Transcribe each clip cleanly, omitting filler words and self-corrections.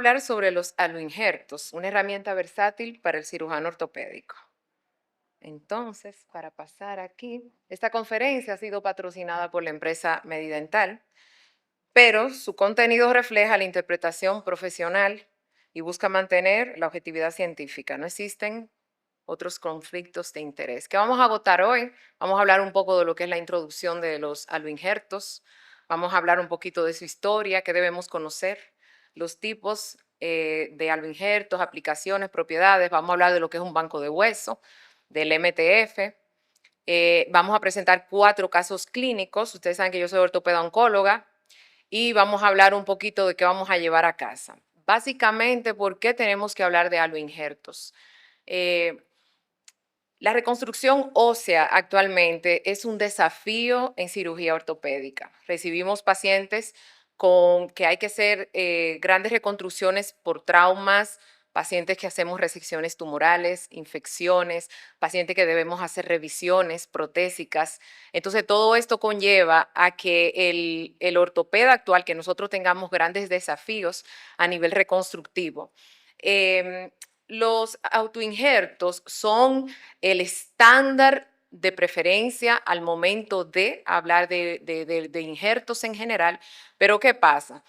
hablar sobre los aloinjertos, una herramienta versátil para el cirujano ortopédico. Entonces, para pasar aquí, esta conferencia ha sido patrocinada por la empresa Medidental, pero su contenido refleja la interpretación profesional y busca mantener la objetividad científica. No existen otros conflictos de interés. ¿Qué vamos a agotar hoy? Vamos a hablar un poco de lo que es la introducción de los aloinjertos. Vamos a hablar un poquito de su historia, qué debemos conocer, los tipos de aloinjertos, aplicaciones, propiedades. Vamos a hablar de lo que es un banco de hueso, del MTF. Vamos a presentar 4 casos clínicos. Ustedes saben que yo soy ortopeda oncóloga y vamos a hablar un poquito de qué vamos a llevar a casa. Básicamente, ¿por qué tenemos que hablar de aloinjertos? La reconstrucción ósea actualmente es un desafío en cirugía ortopédica. Recibimos pacientes con que hay que hacer grandes reconstrucciones por traumas, pacientes que hacemos resecciones tumorales, infecciones, pacientes que debemos hacer revisiones protésicas. Entonces, todo esto conlleva a que el ortopeda actual, que nosotros tengamos grandes desafíos a nivel reconstructivo. Los autoinjertos son el estándar de preferencia al momento de hablar de injertos en general, pero ¿qué pasa?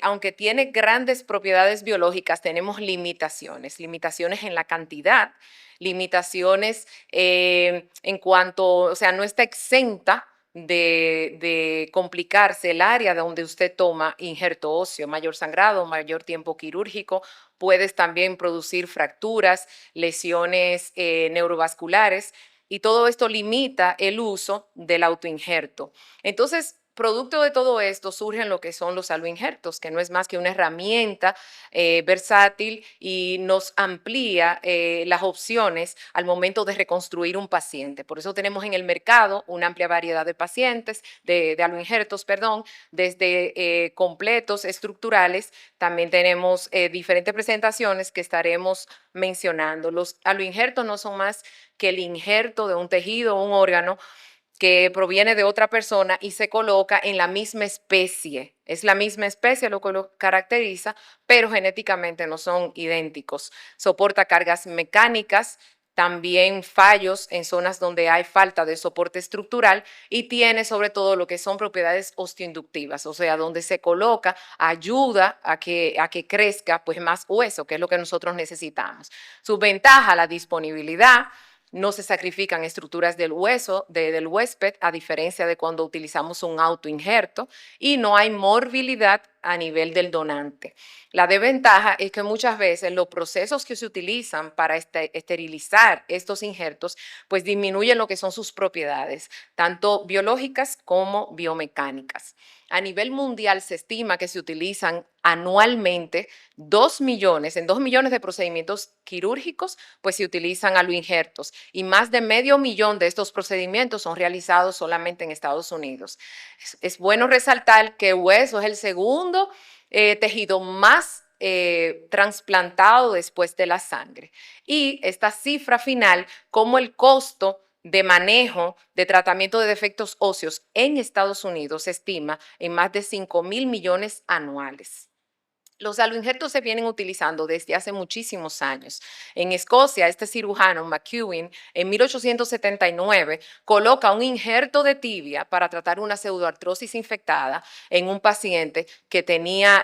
Aunque tiene grandes propiedades biológicas, tenemos limitaciones en la cantidad, limitaciones en cuanto, o sea, no está exenta de complicarse el área de donde usted toma injerto óseo, mayor sangrado, mayor tiempo quirúrgico, puedes también producir fracturas, lesiones neurovasculares y todo esto limita el uso del autoinjerto. Entonces, producto de todo esto surgen lo que son los aloinjertos, que no es más que una herramienta versátil y nos amplía las opciones al momento de reconstruir un paciente. Por eso tenemos en el mercado una amplia variedad de pacientes, de aloinjertos, perdón, desde completos estructurales. También tenemos diferentes presentaciones que estaremos mencionando. Los aloinjertos no son más que el injerto de un tejido o un órgano que proviene de otra persona y se coloca en la misma especie. Es la misma especie lo que lo caracteriza, pero genéticamente no son idénticos. Soporta cargas mecánicas, también fallos en zonas donde hay falta de soporte estructural y tiene sobre todo lo que son propiedades osteoinductivas, o sea, donde se coloca ayuda a que crezca pues más hueso, que es lo que nosotros necesitamos. Su ventaja, la disponibilidad. No se sacrifican estructuras del hueso del huésped, a diferencia de cuando utilizamos un autoinjerto, y no hay morbilidad a nivel del donante. La desventaja es que muchas veces los procesos que se utilizan para esterilizar estos injertos pues disminuyen lo que son sus propiedades, tanto biológicas como biomecánicas. A nivel mundial se estima que se utilizan anualmente 2 millones, en 2 millones de procedimientos quirúrgicos, pues se utilizan aloinjertos y más de medio millón de estos procedimientos son realizados solamente en Estados Unidos. Es bueno resaltar que el hueso es el segundo tejido más trasplantado después de la sangre. Y esta cifra final, como el costo de manejo de tratamiento de defectos óseos en Estados Unidos se estima en más de 5.000 millones anuales. Los aloinjertos se vienen utilizando desde hace muchísimos años. En Escocia, este cirujano, McEwen, en 1879, coloca un injerto de tibia para tratar una pseudoartrosis infectada en un paciente que tenía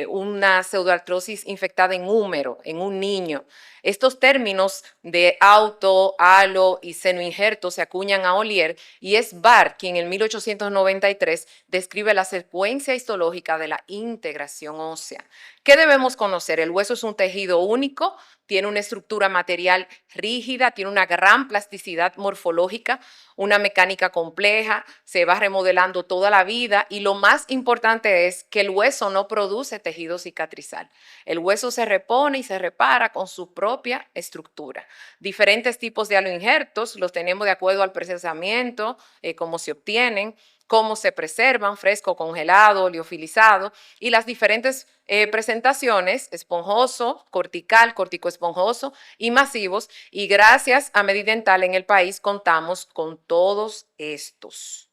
una pseudoartrosis infectada en húmero, en un niño. Estos términos de auto, alo y senoinjerto se acuñan a Ollier y es Barr quien en 1893 describe la secuencia histológica de la integración ósea. ¿Qué debemos conocer? El hueso es un tejido único, tiene una estructura material rígida, tiene una gran plasticidad morfológica, una mecánica compleja, se va remodelando toda la vida y lo más importante es que el hueso no produce tejido cicatrizal. El hueso se repone y se repara con su propia estructura. Diferentes tipos de aloinjertos los tenemos de acuerdo al procesamiento, cómo se obtienen, cómo se preservan, fresco, congelado, liofilizado, y las diferentes presentaciones, esponjoso, cortical, corticoesponjoso y masivos, y gracias a Medidental en el país contamos con todos estos.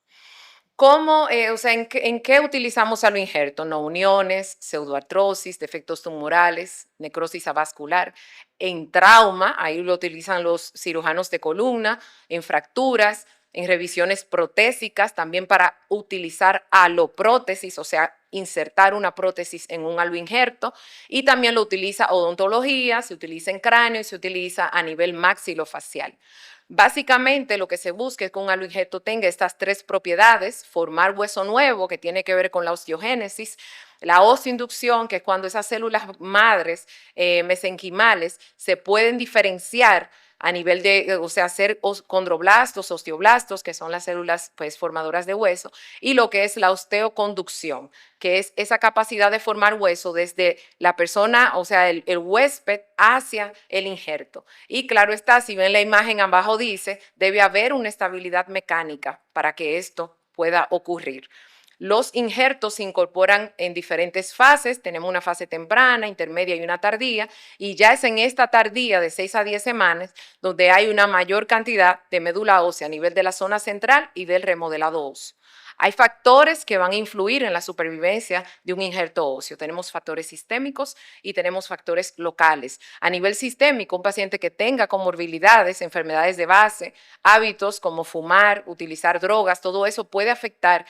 ¿Cómo, o sea, en qué utilizamos aloinjerto? No uniones, pseudoartrosis, defectos tumorales, necrosis avascular. En trauma, ahí lo utilizan los cirujanos de columna, en fracturas, en revisiones protésicas, también para utilizar aloprótesis, o sea, insertar una prótesis en un aloinjerto, y también lo utiliza odontología, se utiliza en cráneo y se utiliza a nivel maxilofacial. Básicamente lo que se busca es que un aloinjerto tenga estas tres propiedades: formar hueso nuevo, que tiene que ver con la osteogénesis; la osteoinducción, que es cuando esas células madres mesenquimales se pueden diferenciar a nivel de, o sea, hacer condroblastos, osteoblastos, que son las células pues formadoras de hueso; y lo que es la osteoconducción, que es esa capacidad de formar hueso desde la persona, o sea, el huésped hacia el injerto. Y claro está, si ven la imagen abajo dice, debe haber una estabilidad mecánica para que esto pueda ocurrir. Los injertos se incorporan en diferentes fases. Tenemos una fase temprana, intermedia y una tardía, y ya es en esta tardía de 6 a 10 semanas donde hay una mayor cantidad de médula ósea a nivel de la zona central y del remodelado óseo. Hay factores que van a influir en la supervivencia de un injerto óseo. Tenemos factores sistémicos y tenemos factores locales. A nivel sistémico, un paciente que tenga comorbilidades, enfermedades de base, hábitos como fumar, utilizar drogas, todo eso puede afectar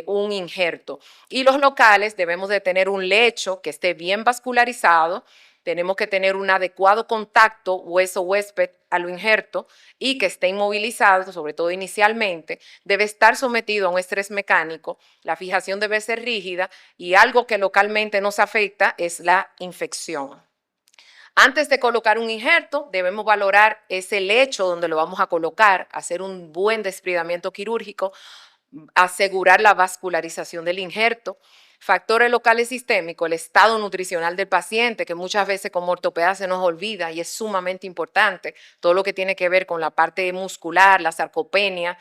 un injerto. Y los locales, debemos de tener un lecho que esté bien vascularizado, tenemos que tener un adecuado contacto hueso-huésped a lo injerto y que esté inmovilizado, sobre todo inicialmente. Debe estar sometido a un estrés mecánico, la fijación debe ser rígida, y algo que localmente nos afecta es la infección. Antes de colocar un injerto, debemos valorar ese lecho donde lo vamos a colocar, hacer un buen desprendimiento quirúrgico, asegurar la vascularización del injerto. Factores locales sistémicos, el estado nutricional del paciente, que muchas veces como ortopeda se nos olvida y es sumamente importante. Todo lo que tiene que ver con la parte muscular, la sarcopenia,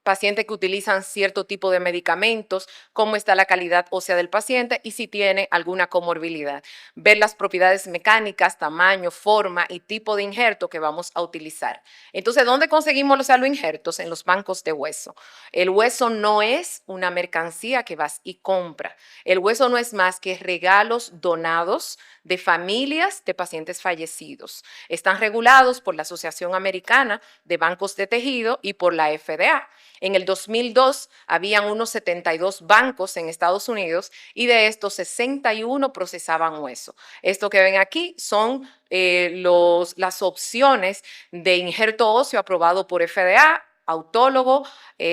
pacientes que utilizan cierto tipo de medicamentos, cómo está la calidad ósea del paciente y si tiene alguna comorbilidad. Ver las propiedades mecánicas, tamaño, forma y tipo de injerto que vamos a utilizar. Entonces, ¿dónde conseguimos los aloinjertos? En los bancos de hueso. El hueso no es una mercancía que vas y compras. El hueso no es más que regalos donados de familias de pacientes fallecidos. Están regulados por la Asociación Americana de Bancos de Tejido y por la FDA. En el 2002 habían unos 72 bancos en Estados Unidos y de estos 61 procesaban hueso. Esto que ven aquí son las opciones de injerto óseo aprobado por FDA, autólogo,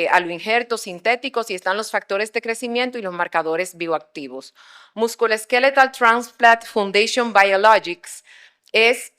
aloinjertos sintéticos, y están los factores de crecimiento y los marcadores bioactivos. Musculoskeletal Transplant Foundation Biologics es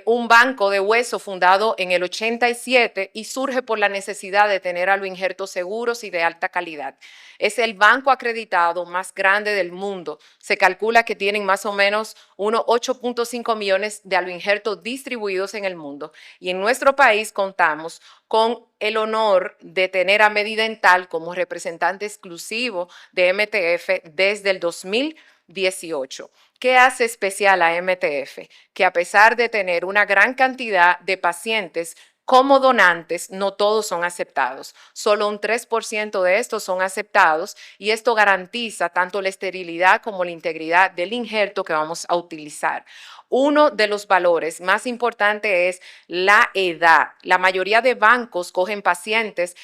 un banco de hueso fundado en el 87 y surge por la necesidad de tener aloinjertos seguros y de alta calidad. Es el banco acreditado más grande del mundo. Se calcula que tienen más o menos unos 8.5 millones de aloinjertos distribuidos en el mundo. Y en nuestro país contamos con el honor de tener a Medidental como representante exclusivo de MTF desde el 2018. ¿Qué hace especial a MTF? Que a pesar de tener una gran cantidad de pacientes como donantes, no todos son aceptados. Solo un 3% de estos son aceptados, y esto garantiza tanto la esterilidad como la integridad del injerto que vamos a utilizar. Uno de los valores más importantes es la edad. La mayoría de bancos cogen pacientes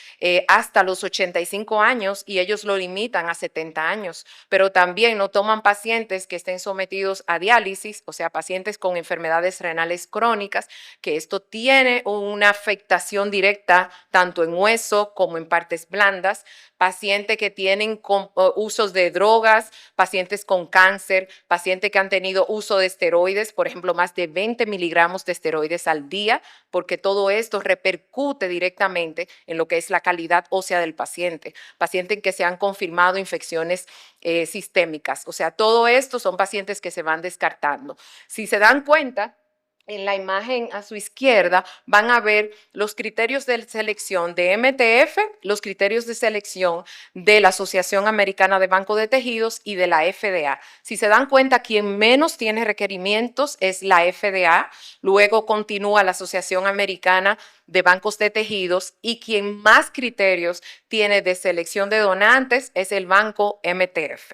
hasta los 85 años y ellos lo limitan a 70 años, pero también no toman pacientes que estén sometidos a diálisis, o sea, pacientes con enfermedades renales crónicas, que esto tiene una afectación directa tanto en hueso como en partes blandas, pacientes que tienen usos de drogas, pacientes con cáncer, pacientes que han tenido uso de esteroides, por ejemplo, más de 20 miligramos de esteroides al día, porque todo esto repercute directamente en lo que es la calidad ósea del paciente. Pacientes que se han confirmado infecciones sistémicas, o sea, todo esto son pacientes que se van descartando. Si se dan cuenta, En la imagen a su izquierda van a ver los criterios de selección de MTF, los criterios de selección de la Asociación Americana de Banco de Tejidos y de la FDA. Si se dan cuenta, quien menos tiene requerimientos es la FDA, luego continúa la Asociación Americana de Bancos de Tejidos y quien más criterios tiene de selección de donantes es el Banco MTF.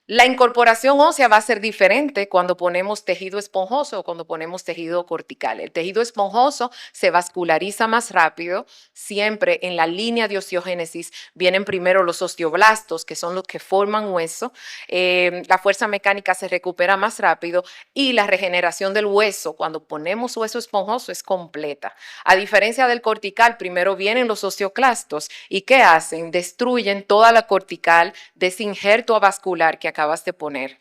La incorporación ósea va a ser diferente cuando ponemos tejido esponjoso o cuando ponemos tejido cortical. El tejido esponjoso se vasculariza más rápido. Siempre en la línea de osteogénesis vienen primero los osteoblastos, que son los que forman hueso. La fuerza mecánica se recupera más rápido y la regeneración del hueso, cuando ponemos hueso esponjoso, es completa. A diferencia del cortical, primero vienen los osteoclastos. ¿Y qué hacen? Destruyen toda la cortical de ese injerto avascular que acabas de poner.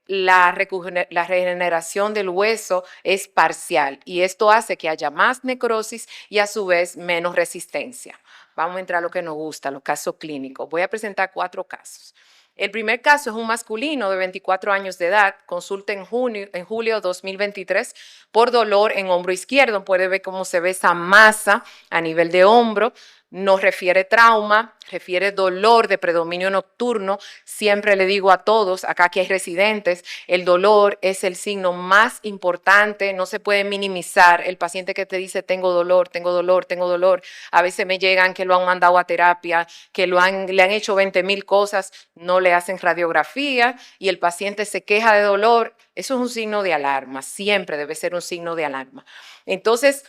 La regeneración del hueso es parcial y esto hace que haya más necrosis y a su vez menos resistencia. Vamos a entrar a lo que nos gusta, los casos clínicos. Voy a presentar 4 casos. El primer caso es un masculino de 24 años de edad, consulta en julio de 2023 por dolor en hombro izquierdo. Puede ver cómo se ve esa masa a nivel de hombro. No refiere trauma, refiere dolor de predominio nocturno. Siempre le digo a todos, acá que hay residentes, el dolor es el signo más importante, no se puede minimizar. El paciente que te dice tengo dolor, tengo dolor, tengo dolor, a veces me llegan que lo han mandado a terapia, que le han hecho 20,000 cosas, no le hacen radiografía y el paciente se queja de dolor. Eso es un signo de alarma, siempre debe ser un signo de alarma. Entonces,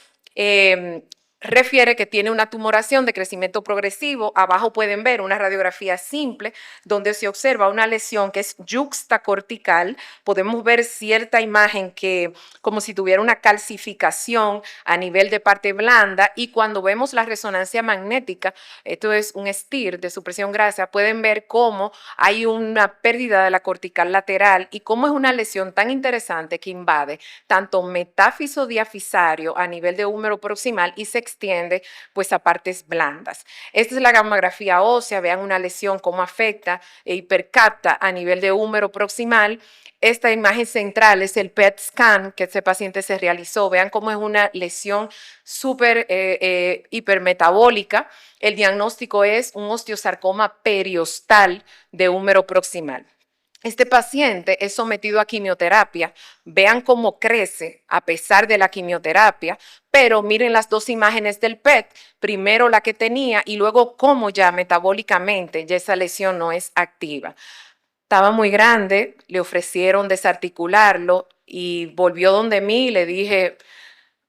refiere que tiene una tumoración de crecimiento progresivo. Abajo pueden ver una radiografía simple donde se observa una lesión que es yuxtacortical. Podemos ver cierta imagen que como si tuviera una calcificación a nivel de parte blanda y cuando vemos la resonancia magnética, esto es un STIR de supresión gracias, pueden ver cómo hay una pérdida de la cortical lateral y cómo es una lesión tan interesante que invade tanto metáfiso diafisario a nivel de húmero proximal y se extiende pues a partes blandas. Esta es la gamografía ósea, vean una lesión cómo afecta e hipercapta a nivel de húmero proximal. Esta imagen central es el PET scan que este paciente se realizó. Vean cómo es una lesión súper hipermetabólica. El diagnóstico es un osteosarcoma periostal de húmero proximal. Este paciente es sometido a quimioterapia, vean cómo crece a pesar de la quimioterapia, pero miren las 2 imágenes del PET, primero la que tenía y luego cómo ya metabólicamente ya esa lesión no es activa. Estaba muy grande, le ofrecieron desarticularlo y volvió donde mí y le dije,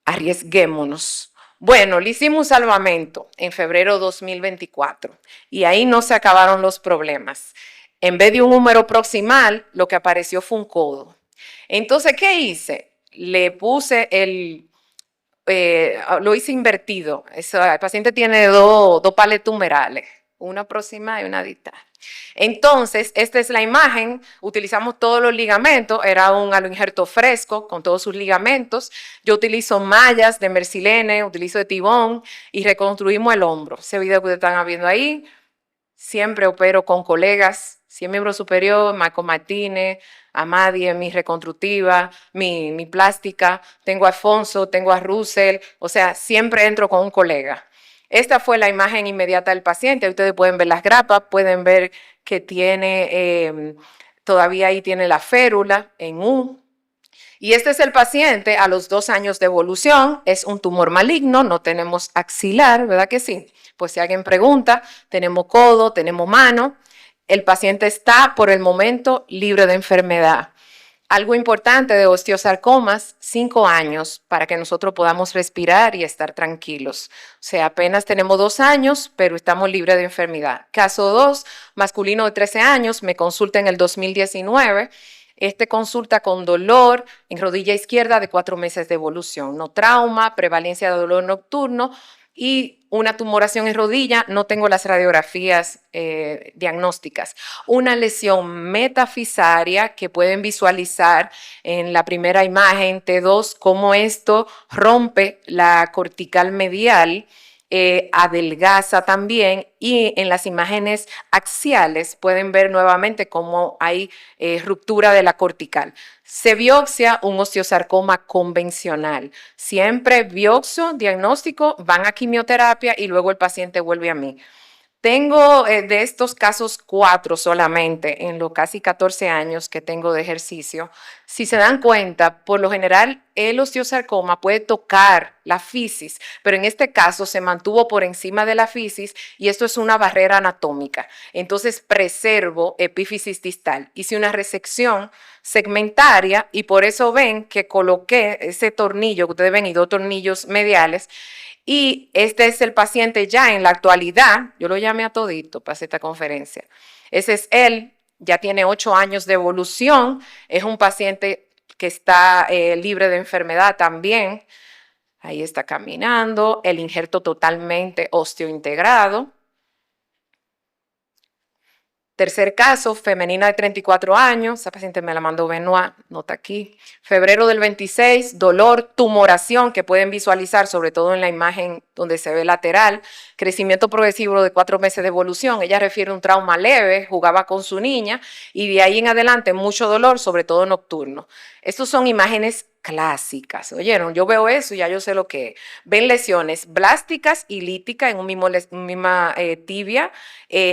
arriesguémonos. Bueno, le hicimos un salvamento en febrero de 2024 y ahí no se acabaron los problemas. En vez de un húmero proximal, lo que apareció fue un codo. Entonces, ¿qué hice? Le puse lo hice invertido. El paciente tiene dos palets tumerales, una proximal y una distal. Entonces, esta es la imagen, utilizamos todos los ligamentos, era un aloinjerto fresco con todos sus ligamentos. Yo utilizo mallas de mercilene, utilizo de tibón y reconstruimos el hombro. Ese video que ustedes están viendo ahí, siempre opero con colegas, 100 miembros superior, Marco Martínez, Amadie, mi reconstructiva, mi plástica, tengo a Alfonso, tengo a Russell, o sea, siempre entro con un colega. Esta fue la imagen inmediata del paciente. Ustedes pueden ver las grapas, pueden ver que tiene, todavía ahí tiene la férula en U. Y este es el paciente a los 2 años de evolución. Es un tumor maligno, no tenemos axilar, ¿verdad que sí? Pues si alguien pregunta, tenemos codo, tenemos mano. El paciente está por el momento libre de enfermedad. Algo importante de osteosarcomas, 5 años para que nosotros podamos respirar y estar tranquilos. O sea, apenas tenemos 2 años, pero estamos libres de enfermedad. Caso 2, masculino de 13 años, me consulta en el 2019. Este consulta con dolor en rodilla izquierda de 4 meses de evolución. No trauma, prevalencia de dolor nocturno y una tumoración en rodilla, no tengo las radiografías diagnósticas. Una lesión metafisaria que pueden visualizar en la primera imagen T2, cómo esto rompe la cortical medial adelgaza también, y en las imágenes axiales pueden ver nuevamente cómo hay ruptura de la cortical. Se biopsia un osteosarcoma convencional. Siempre biopsio, diagnóstico, van a quimioterapia y luego el paciente vuelve a mí. Tengo de estos casos 4 solamente en los casi 14 años que tengo de ejercicio. Si se dan cuenta, por lo general el osteosarcoma puede tocar la fisis, pero en este caso se mantuvo por encima de la fisis y esto es una barrera anatómica. Entonces preservo epífisis distal. Hice una resección segmentaria y por eso ven que coloqué ese tornillo, que ustedes ven, y 2 tornillos mediales. Y este es el paciente ya en la actualidad, yo lo llamé a todito para hacer esta conferencia. Ese es él, ya tiene 8 años de evolución, es un paciente que está libre de enfermedad también. Ahí está caminando, el injerto totalmente osteointegrado. Tercer caso, femenina de 34 años, esa paciente me la mandó Benoit, nota aquí. Febrero del 26, dolor, tumoración que pueden visualizar, sobre todo en la imagen donde se ve lateral, crecimiento progresivo de 4 meses de evolución. Ella refiere a un trauma leve, jugaba con su niña y de ahí en adelante mucho dolor, sobre todo nocturno. Estos son imágenes clásicas, ¿oyeron? Yo veo eso y ya yo sé lo que es. Ven lesiones blásticas y líticas en un misma tibia,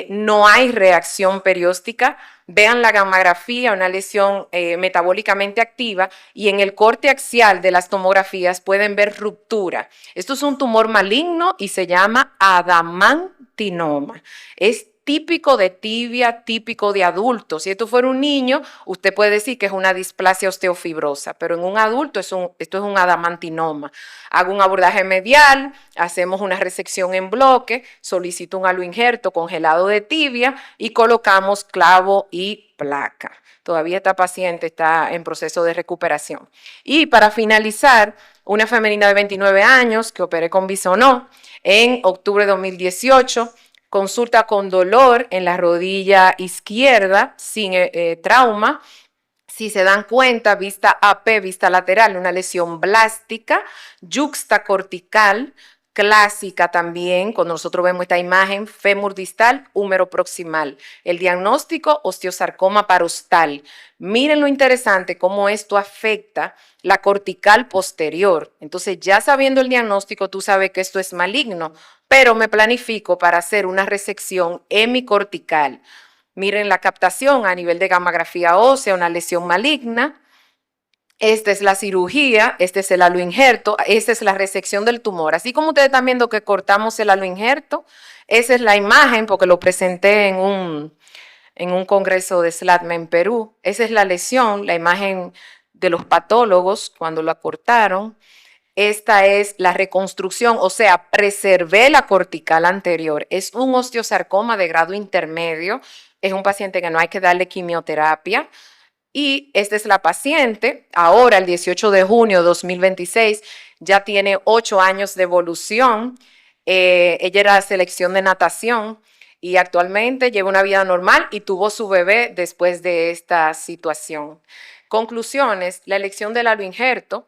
no hay reacción perióstica. Vean la gammagrafía, una lesión metabólicamente activa, y en el corte axial de las tomografías pueden ver ruptura. Esto es un tumor maligno y se llama adamantinoma. Es típico de tibia, típico de adultos. Si esto fuera un niño, usted puede decir que es una displasia osteofibrosa, pero en un adulto esto es un adamantinoma. Hago un abordaje medial, hacemos una resección en bloque, solicito un aloinjerto congelado de tibia y colocamos clavo y placa. Todavía esta paciente está en proceso de recuperación. Y para finalizar, una femenina de 29 años que operé con Bisonó en octubre de 2018, consulta con dolor en la rodilla izquierda, sin trauma. Si se dan cuenta, vista AP, vista lateral, una lesión blástica, yuxtacortical, clásica también, cuando nosotros vemos esta imagen, fémur distal, húmero proximal. El diagnóstico, osteosarcoma parostal. Miren lo interesante cómo esto afecta la cortical posterior. Entonces, ya sabiendo el diagnóstico, tú sabes que esto es maligno, pero me planifico para hacer una resección hemicortical. Miren la captación a nivel de gammagrafía ósea, una lesión maligna. Esta es la cirugía, este es el aloinjerto, esta es la resección del tumor. Así como ustedes están viendo que cortamos el aloinjerto, esa es la imagen, porque lo presenté en un congreso de SLATME en Perú. Esa es la lesión, la imagen de los patólogos cuando la cortaron. Esta es la reconstrucción, o sea, preservé la cortical anterior. Es un osteosarcoma de grado intermedio. Es un paciente que no hay que darle quimioterapia. Y esta es la paciente, ahora el 18 de junio de 2026, ya tiene 8 años de evolución. Ella era selección de natación y actualmente lleva una vida normal y tuvo su bebé después de esta situación. Conclusiones, la elección del aloinjerto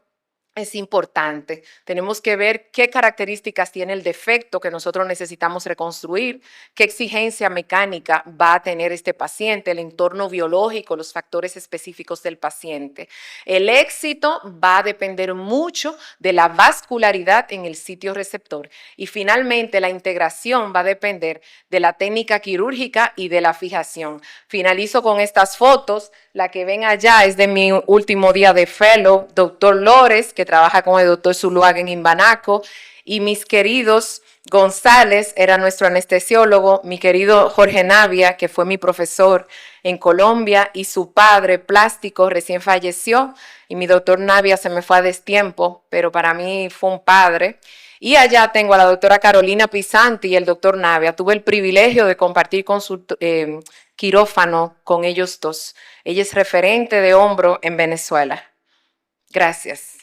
es importante. Tenemos que ver qué características tiene el defecto que nosotros necesitamos reconstruir, qué exigencia mecánica va a tener este paciente, el entorno biológico, los factores específicos del paciente. El éxito va a depender mucho de la vascularidad en el sitio receptor. Y finalmente, la integración va a depender de la técnica quirúrgica y de la fijación. Finalizo con estas fotos. La que ven allá es de mi último día de fellow, doctor Lores, que trabaja con el doctor Zuluaga en Imbanaco, y mis queridos González era nuestro anestesiólogo, mi querido Jorge Navia, que fue mi profesor en Colombia, y su padre plástico recién falleció, y mi doctor Navia se me fue a destiempo, pero para mí fue un padre. Y allá tengo a la doctora Carolina Pisanti y el doctor Navia. Tuve el privilegio de compartir con su quirófano con ellos dos. Ella es referente de hombro en Venezuela. Gracias.